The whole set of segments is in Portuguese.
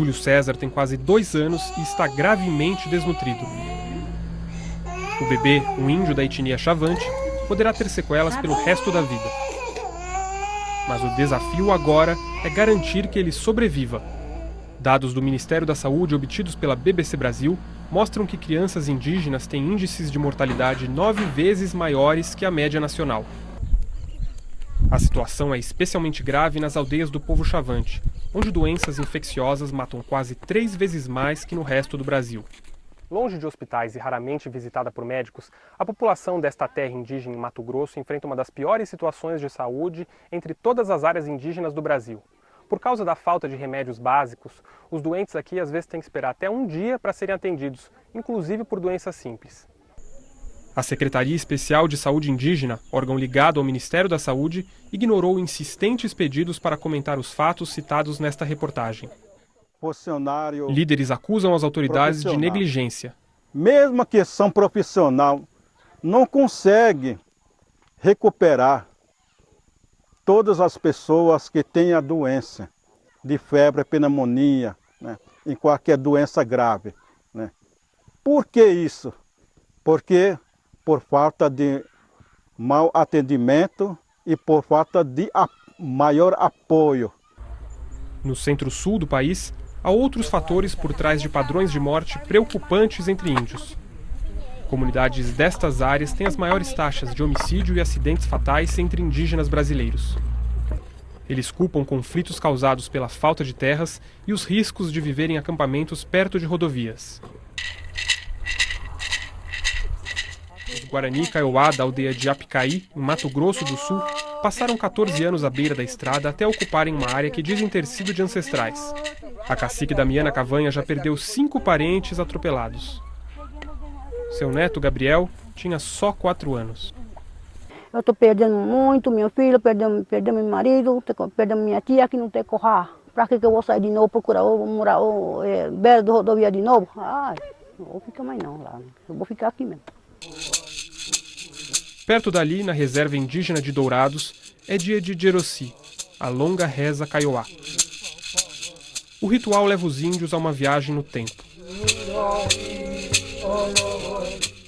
Júlio César tem quase 2 anos e está gravemente desnutrido. O bebê, um índio da etnia Chavante, poderá ter sequelas pelo resto da vida. Mas o desafio agora é garantir que ele sobreviva. Dados do Ministério da Saúde obtidos pela BBC Brasil mostram que crianças indígenas têm índices de mortalidade 9 vezes maiores que a média nacional. A situação é especialmente grave nas aldeias do povo Chavante, onde doenças infecciosas matam quase 3 vezes mais que no resto do Brasil. Longe de hospitais e raramente visitada por médicos, a população desta terra indígena em Mato Grosso enfrenta uma das piores situações de saúde entre todas as áreas indígenas do Brasil. Por causa da falta de remédios básicos, os doentes aqui às vezes têm que esperar até um dia para serem atendidos, inclusive por doenças simples. A Secretaria Especial de Saúde Indígena, órgão ligado ao Ministério da Saúde, ignorou insistentes pedidos para comentar os fatos citados nesta reportagem. Líderes acusam as autoridades de negligência. Mesmo a questão profissional não consegue recuperar todas as pessoas que têm a doença de febre, pneumonia, né, em qualquer doença grave. Né. Por que isso? Porque por falta de mau atendimento e por falta de maior apoio. No centro-sul do país, há outros fatores por trás de padrões de morte preocupantes entre índios. Comunidades destas áreas têm as maiores taxas de homicídio e acidentes fatais entre indígenas brasileiros. Eles culpam conflitos causados pela falta de terras e os riscos de viver em acampamentos perto de rodovias. Os Guarani Kaiowá da aldeia de Apicaí, em Mato Grosso do Sul, passaram 14 anos à beira da estrada até ocuparem uma área que dizem ter sido de ancestrais. A cacique Damiana Cavanha já perdeu 5 parentes atropelados. Seu neto, Gabriel, tinha só 4 anos. Eu estou perdendo muito, meu filho, perdendo meu marido, perdendo minha tia que não tem corra. Para que eu vou sair de novo, procurar, morar beira da rodovia de novo? Ai, não vou ficar mais não lá, eu vou ficar aqui mesmo. Perto dali, na reserva indígena de Dourados, é dia de Jeroci, a longa reza Kaiowá. O ritual leva os índios a uma viagem no tempo.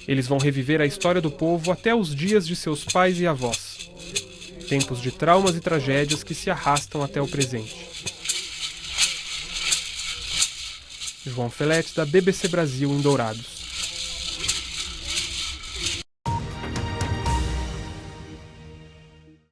Eles vão reviver a história do povo até os dias de seus pais e avós. Tempos de traumas e tragédias que se arrastam até o presente. João Felete, da BBC Brasil, em Dourados.